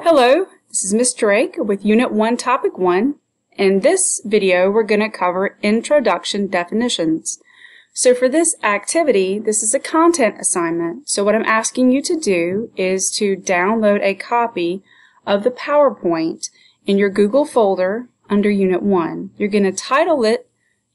Hello, this is Ms. Drake with Unit 1, Topic 1. In this video, we're going to cover introduction definitions. So for this activity, this is a content assignment. So what I'm asking you to do is to download a copy of the PowerPoint in your Google folder under Unit 1. You're going to title it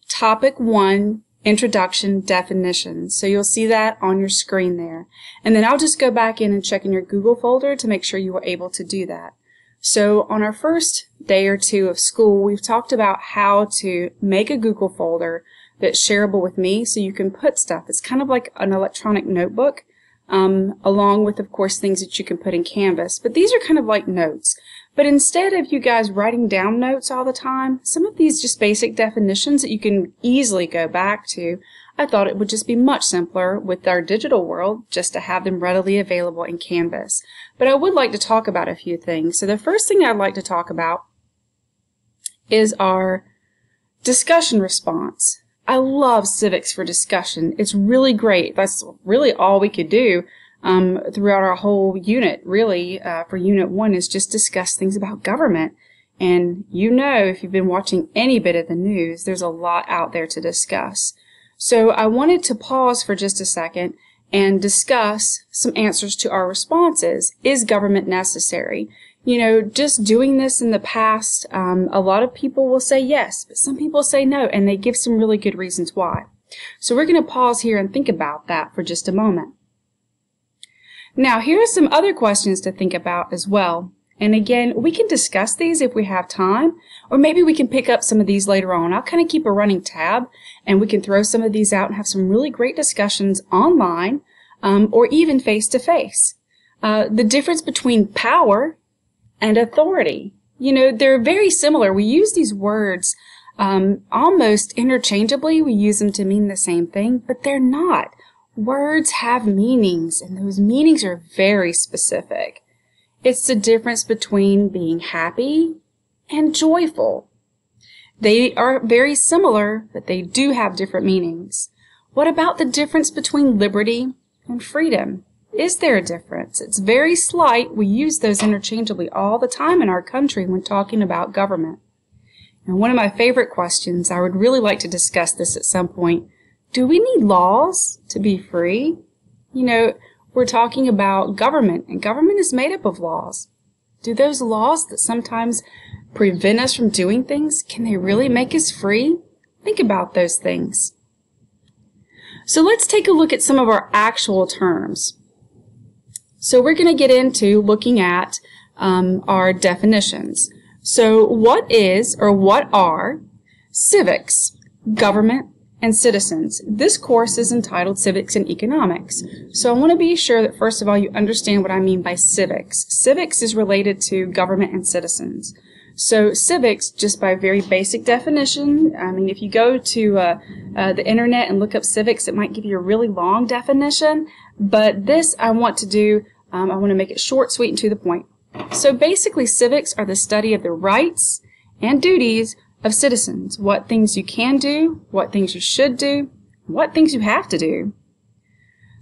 Topic 1 Introduction Definitions. So you'll see that on your screen there. And then I'll just go back in and check in your Google folder to make sure you were able to do that. So on our first day or two of school, we've talked about how to make a Google folder that's shareable with me so you can put stuff. It's kind of like an electronic notebook, along with, of course, things that you can put in Canvas. But these are kind of like notes. But instead of you guys writing down notes all the time, some of these just basic definitions that you can easily go back to, I thought it would just be much simpler with our digital world just to have them readily available in Canvas. But I would like to talk about a few things. So the first thing I'd like to talk about is our discussion response. I love civics for discussion. It's really great. That's really all we could do throughout our whole unit, really, for Unit 1 is just discuss things about government. And you know, if you've been watching any bit of the news, there's a lot out there to discuss. So I wanted to pause for just a second and discuss some answers to our responses. Is government necessary? You know, just doing this in the past, a lot of people will say yes, but some people say no, and they give some really good reasons why. So we're going to pause here and think about that for just a moment. Now, here are some other questions to think about as well. And again, we can discuss these if we have time, or maybe we can pick up some of these later on. I'll kind of keep a running tab, and we can throw some of these out and have some really great discussions online, or even face-to-face. The difference between power and authority. You know, they're very similar. We use these words almost interchangeably. We use them to mean the same thing, but they're not. Words have meanings, and those meanings are very specific. It's the difference between being happy and joyful. They are very similar, but they do have different meanings. What about the difference between liberty and freedom? Is there a difference? It's very slight. We use those interchangeably all the time in our country when talking about government. And one of my favorite questions, I would really like to discuss this at some point. Do we need laws to be free? You know, we're talking about government, and government is made up of laws. Do those laws that sometimes prevent us from doing things, can they really make us free? Think about those things. So let's take a look at some of our actual terms. So we're going to get into looking at our definitions. So what is, or what are, civics, government, and citizens? This course is entitled Civics and Economics. So I want to be sure that first of all you understand what I mean by civics. Civics is related to government and citizens. So civics, just by very basic definition, I mean if you go to the internet and look up civics, it might give you a really long definition, but this I want to do, I want to make it short, sweet, and to the point. So basically civics are the study of the rights and duties of citizens, what things you can do, what things you should do, what things you have to do.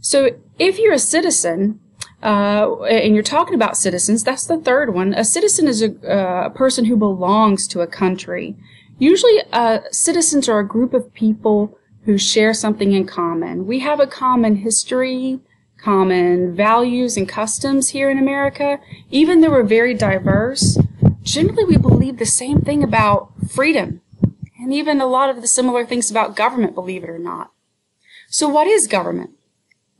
So if you're a citizen, and you're talking about citizens, that's the third one. A citizen is a person who belongs to a country. Usually citizens are a group of people who share something in common. We have a common history, common values and customs here in America. Even though we're very diverse, generally we believe the same thing about freedom, and even a lot of the similar things about government, believe it or not. So what is government?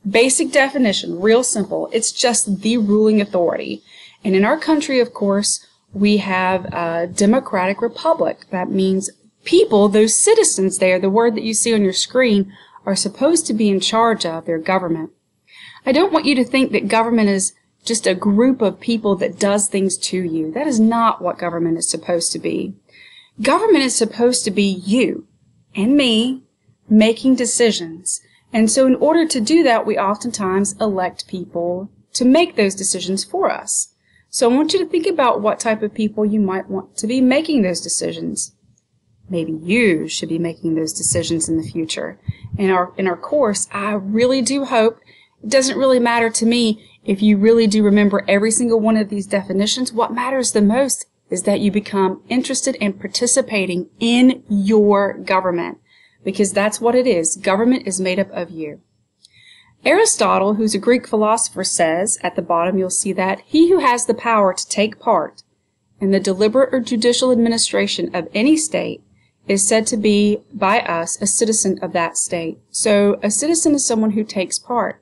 Basic definition, real simple. It's just the ruling authority. And in our country, of course, we have a democratic republic. That means people, those citizens there, the word that you see on your screen, are supposed to be in charge of their government. I don't want you to think that government is just a group of people that does things to you. That is not what government is supposed to be. Government is supposed to be you and me making decisions. And so in order to do that, we oftentimes elect people to make those decisions for us. So I want you to think about what type of people you might want to be making those decisions. Maybe you should be making those decisions in the future. In our course, I really do hope, it doesn't really matter to me If you really do remember every single one of these definitions, what matters the most is that you become interested in participating in your government, because that's what it is. Government is made up of you. Aristotle, who's a Greek philosopher, says, at the bottom you'll see that, he who has the power to take part in the deliberate or judicial administration of any state is said to be, by us, a citizen of that state. So a citizen is someone who takes part.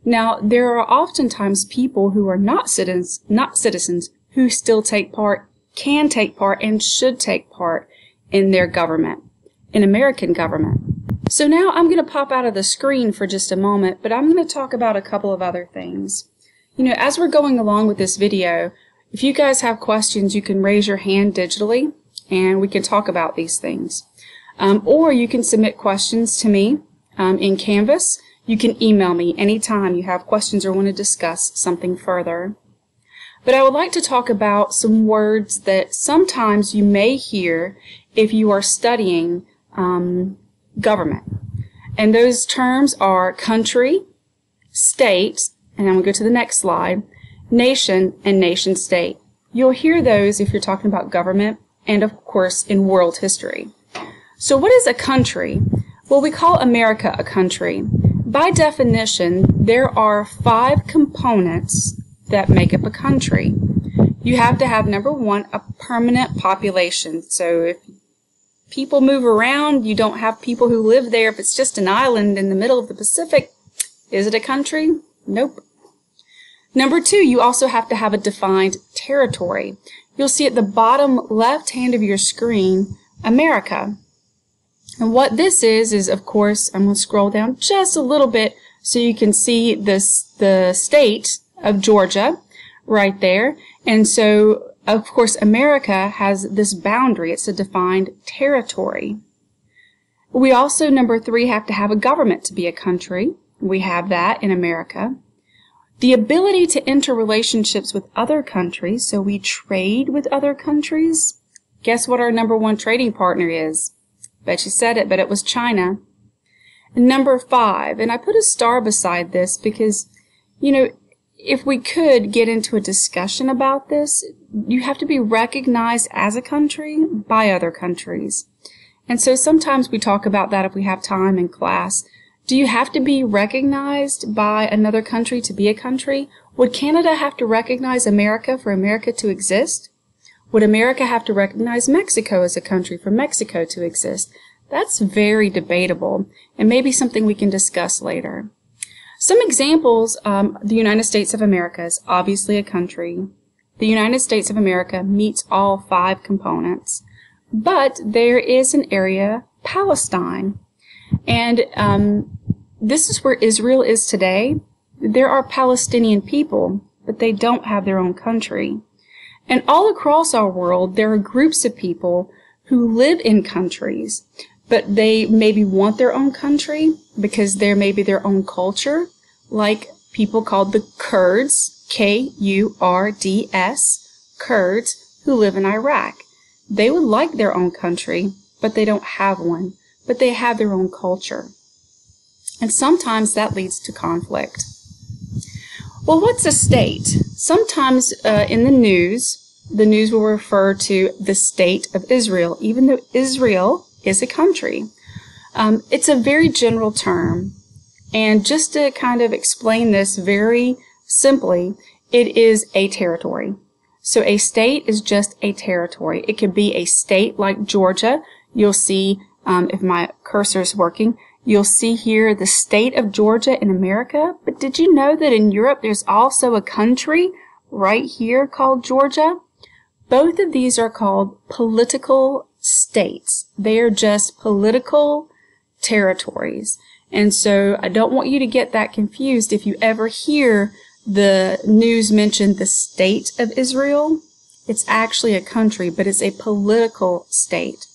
Now, there are oftentimes people who are not citizens who still take part, can take part, and should take part in their government, in American government. So now I'm going to pop out of the screen for just a moment, but I'm going to talk about a couple of other things. You know, as we're going along with this video, if you guys have questions, you can raise your hand digitally, and we can talk about these things. Or you can submit questions to me in Canvas. You can email me anytime you have questions or want to discuss something further. But I would like to talk about some words that sometimes you may hear if you are studying government. And those terms are country, state, and I'm going to go to the next slide, nation, and nation-state. You'll hear those if you're talking about government and, of course, in world history. So what is a country? Well, we call America a country. By definition, there are 5 components that make up a country. You have to have, number 1, a permanent population. So if people move around, you don't have people who live there. If it's just an island in the middle of the Pacific, is it a country? Nope. Number 2, you also have to have a defined territory. You'll see at the bottom left hand of your screen, America. And what this is of course, I'm going to scroll down just a little bit so you can see the state of Georgia right there. And so, of course, America has this boundary. It's a defined territory. We also, number 3, have to have a government to be a country. We have that in America. The ability to enter relationships with other countries, so we trade with other countries. Guess what our number 1 trading partner is? Bet you said it, but it was China. And number 5, and I put a star beside this because, you know, if we could get into a discussion about this, you have to be recognized as a country by other countries. And so sometimes we talk about that if we have time in class. Do you have to be recognized by another country to be a country? Would Canada have to recognize America for America to exist? Would America have to recognize Mexico as a country for Mexico to exist? That's very debatable, and maybe something we can discuss later. Some examples, the United States of America is obviously a country. The United States of America meets all 5 components, but there is an area, Palestine, and this is where Israel is today. There are Palestinian people, but they don't have their own country. And all across our world, there are groups of people who live in countries, but they maybe want their own country because there may be their own culture, like people called the Kurds, K-U-R-D-S, Kurds, who live in Iraq. They would like their own country, but they don't have one, but they have their own culture. And sometimes that leads to conflict. Well, what's a state? Sometimes in the news will refer to the state of Israel, even though Israel is a country. It's a very general term. And just to kind of explain this very simply, it is a territory. So a state is just a territory. It could be a state like Georgia. You'll see, if my cursor is working, you'll see here the state of Georgia in America. But did you know that in Europe there's also a country right here called Georgia? Both of these are called political states. They are just political territories. And so I don't want you to get that confused. If you ever hear the news mention the state of Israel, it's actually a country, but it's a political state.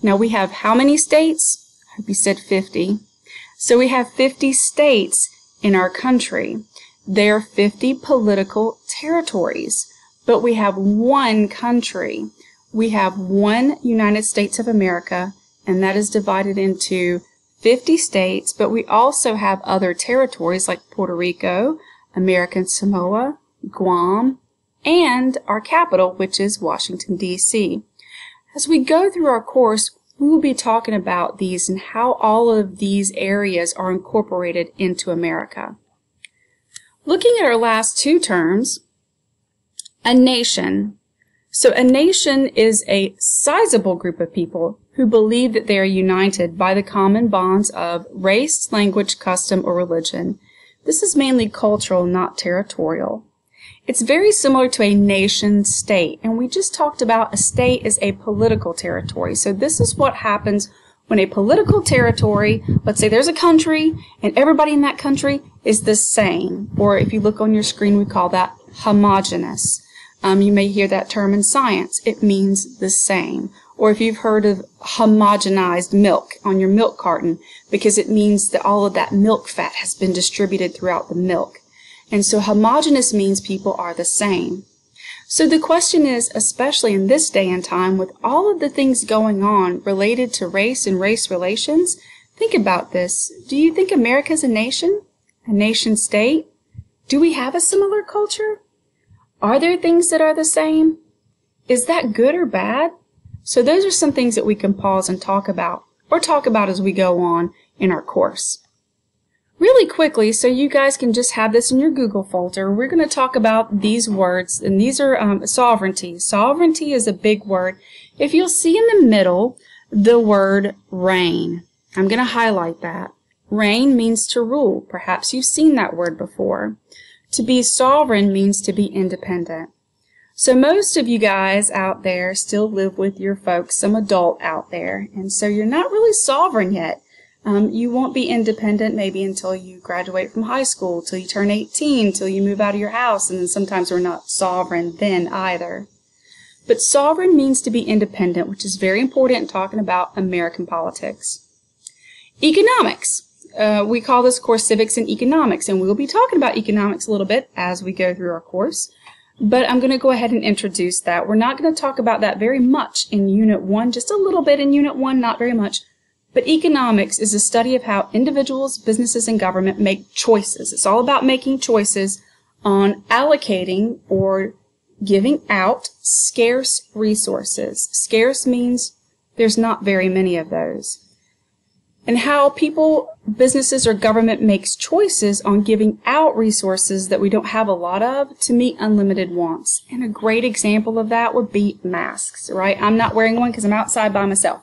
Now we have how many states? I hope you said 50. So we have 50 states in our country. There are 50 political territories, but we have one country. We have one United States of America, and that is divided into 50 states, but we also have other territories like Puerto Rico, American Samoa, Guam, and our capital, which is Washington, D.C. As we go through our course, we will be talking about these and how all of these areas are incorporated into America. Looking at our last two terms, a nation. So a nation is a sizable group of people who believe that they are united by the common bonds of race, language, custom, or religion. This is mainly cultural, not territorial. It's very similar to a nation-state, and we just talked about a state is a political territory. So this is what happens when a political territory, let's say there's a country, and everybody in that country is the same, or if you look on your screen, we call that homogeneous. You may hear that term in science. It means the same. Or if you've heard of homogenized milk on your milk carton, because it means that all of that milk fat has been distributed throughout the milk. And so homogeneous means people are the same. So the question is, especially in this day and time, with all of the things going on related to race and race relations, think about this. Do you think America's a nation? A nation state? Do we have a similar culture? Are there things that are the same? Is that good or bad? So those are some things that we can pause and talk about, or talk about as we go on in our course. Really quickly, so you guys can just have this in your Google folder, we're going to talk about these words, and these are sovereignty. Sovereignty is a big word. If you'll see in the middle the word reign, I'm going to highlight that. Reign means to rule. Perhaps you've seen that word before. To be sovereign means to be independent. So most of you guys out there still live with your folks, some adult out there, and so you're not really sovereign yet. You won't be independent maybe until you graduate from high school, till you turn 18, till you move out of your house, and then sometimes we're not sovereign then either. But sovereign means to be independent, which is very important in talking about American politics. Economics. We call this course Civics and Economics, and we'll be talking about economics a little bit as we go through our course. But I'm going to go ahead and introduce that. We're not going to talk about that very much in Unit 1, just a little bit in Unit 1, not very much. But economics is a study of how individuals, businesses, and government make choices. It's all about making choices on allocating or giving out scarce resources. Scarce means there's not very many of those. And how people, businesses, or government makes choices on giving out resources that we don't have a lot of to meet unlimited wants. And a great example of that would be masks, right? I'm not wearing one because I'm outside by myself.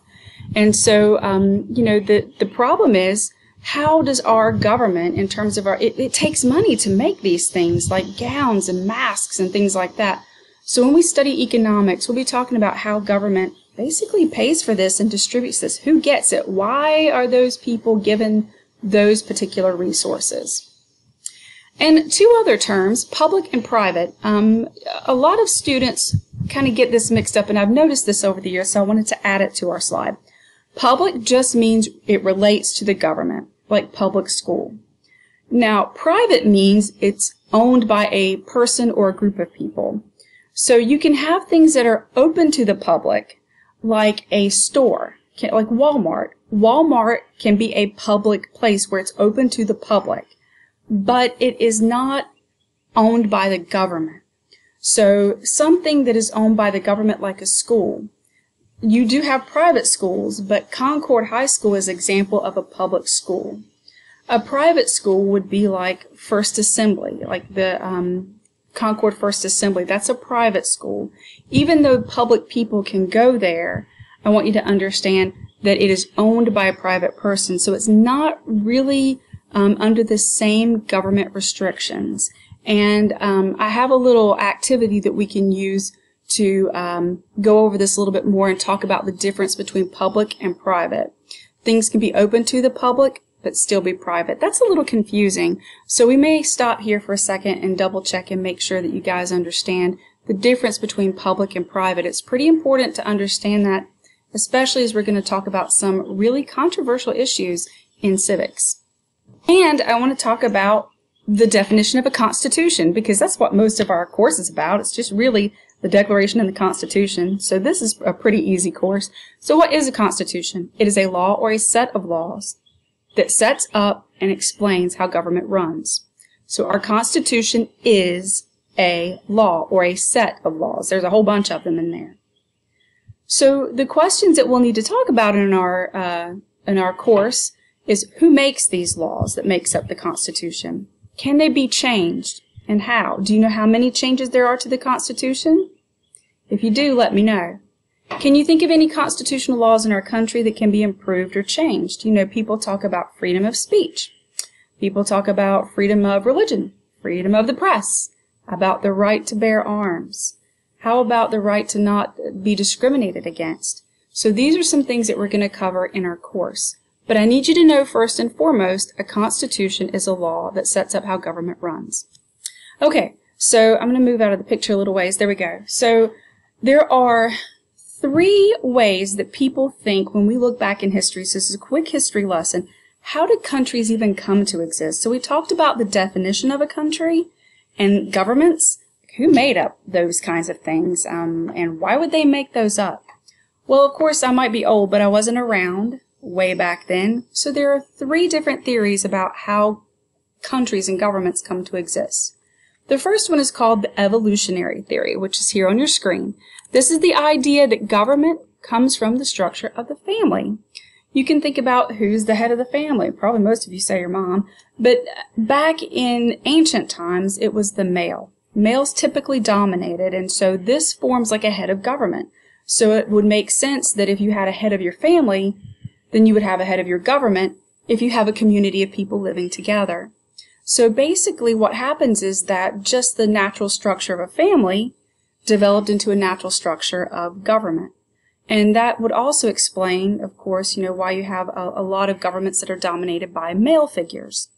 And so, the problem is, how does our government, in terms of it takes money to make these things like gowns and masks and things like that. So when we study economics, we'll be talking about how government basically pays for this and distributes this. Who gets it? Why are those people given those particular resources? And two other terms, public and private. A lot of students kind of get this mixed up, and I've noticed this over the years, so I wanted to add it to our slide. Public just means it relates to the government, like public school. Now, private means it's owned by a person or a group of people. So you can have things that are open to the public, like a store, like Walmart. Walmart can be a public place where it's open to the public, but it is not owned by the government. So something that is owned by the government, like a school. You do have private schools, but Concord High School is an example of a public school. A private school would be like First Assembly, like the Concord First Assembly. That's a private school. Even though public people can go there, I want you to understand that it is owned by a private person, so it's not really under the same government restrictions. And I have a little activity that we can use to go over this a little bit more and talk about the difference between public and private. Things can be open to the public, but still be private. That's a little confusing, so we may stop here for a second and double check and make sure that you guys understand the difference between public and private. It's pretty important to understand that, especially as we're going to talk about some really controversial issues in civics. And I want to talk about the definition of a constitution, because that's what most of our course is about. It's just really the Declaration and the Constitution. So this is a pretty easy course. So what is a constitution? It is a law or a set of laws that sets up and explains how government runs. So our Constitution is a law or a set of laws. There's a whole bunch of them in there. So the questions that we'll need to talk about in our course is who makes these laws that makes up the Constitution? Can they be changed, and how? Do you know how many changes there are to the Constitution? If you do, let me know. Can you think of any constitutional laws in our country that can be improved or changed? You know, people talk about freedom of speech. People talk about freedom of religion, freedom of the press, about the right to bear arms. How about the right to not be discriminated against? So these are some things that we're going to cover in our course. But I need you to know first and foremost, a constitution is a law that sets up how government runs. Okay, so I'm going to move out of the picture a little ways. There we go. So there are 3 ways that people think when we look back in history. So this is a quick history lesson. How did countries even come to exist? So we talked about the definition of a country and governments. Who made up those kinds of things, and why would they make those up? Well, of course, I might be old, but I wasn't around way back then. So there are 3 different theories about how countries and governments come to exist. The first one is called the evolutionary theory, which is here on your screen. This is the idea that government comes from the structure of the family. You can think about who's the head of the family. Probably most of you say your mom. But back in ancient times, it was the male. Males typically dominated, and so this forms like a head of government. So it would make sense that if you had a head of your family, then you would have a head of your government if you have a community of people living together. So basically what happens is that just the natural structure of a family developed into a natural structure of government. And that would also explain, of course, why you have a lot of governments that are dominated by male figures.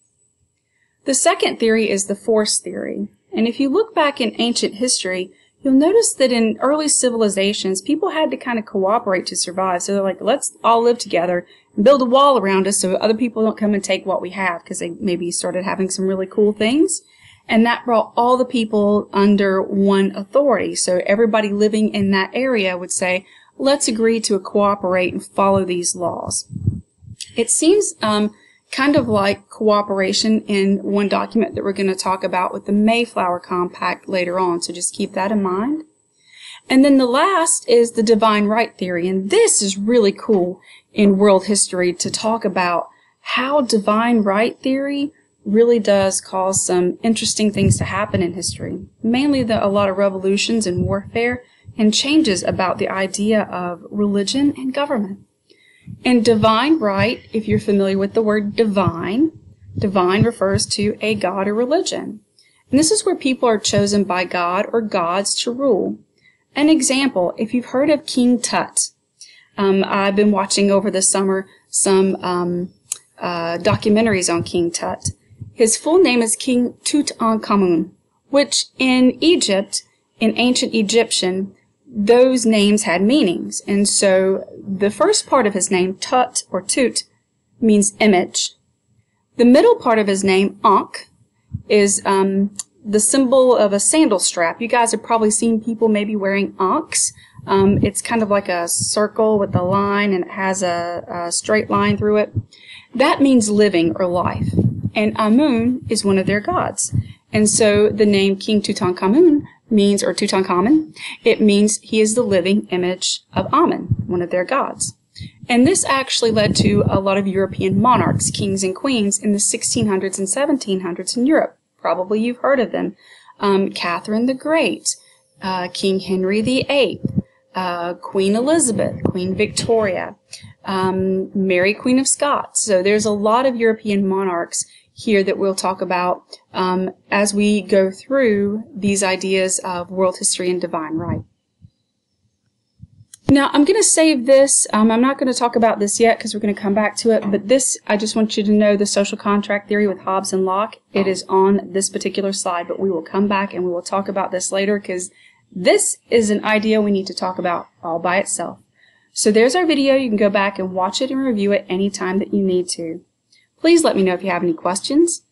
The second theory is the force theory. And if you look back in ancient history, you'll notice that in early civilizations, people had to kind of cooperate to survive. So they're like, let's all live together and build a wall around us so other people don't come and take what we have, because they maybe started having some really cool things. And that brought all the people under one authority. So everybody living in that area would say, let's agree to cooperate and follow these laws. It seems kind of like cooperation in one document that we're going to talk about with the Mayflower Compact later on, so just keep that in mind. And then the last is the divine right theory, and this is really cool in world history to talk about how divine right theory really does cause some interesting things to happen in history, mainly a lot of revolutions and warfare and changes about the idea of religion and government. And divine right, if you're familiar with the word divine, divine refers to a god or religion. And this is where people are chosen by God or gods to rule. An example, if you've heard of King Tut, I've been watching over the summer some documentaries on King Tut. His full name is King Tutankhamun, which in Egypt, in ancient Egyptian, those names had meanings. And so the first part of his name, Tut or Tut, means image. The middle part of his name, Ankh, is the symbol of a sandal strap. You guys have probably seen people maybe wearing Ankhs. It's kind of like a circle with a line, and it has a straight line through it. That means living or life. And Amun is one of their gods. And so the name King Tutankhamun means, or Tutankhamun, it means he is the living image of Amun, one of their gods. And this actually led to a lot of European monarchs, kings and queens, in the 1600s and 1700s in Europe. Probably you've heard of them. Catherine the Great, King Henry VIII, Queen Elizabeth, Queen Victoria, Mary Queen of Scots. So there's a lot of European monarchs here that we'll talk about as we go through these ideas of world history and divine right. Now, I'm going to save this. I'm not going to talk about this yet because we're going to come back to it, but this, I just want you to know the social contract theory with Hobbes and Locke. It is on this particular slide, but we will come back and we will talk about this later because this is an idea we need to talk about all by itself. So there's our video. You can go back and watch it and review it anytime that you need to. Please let me know if you have any questions.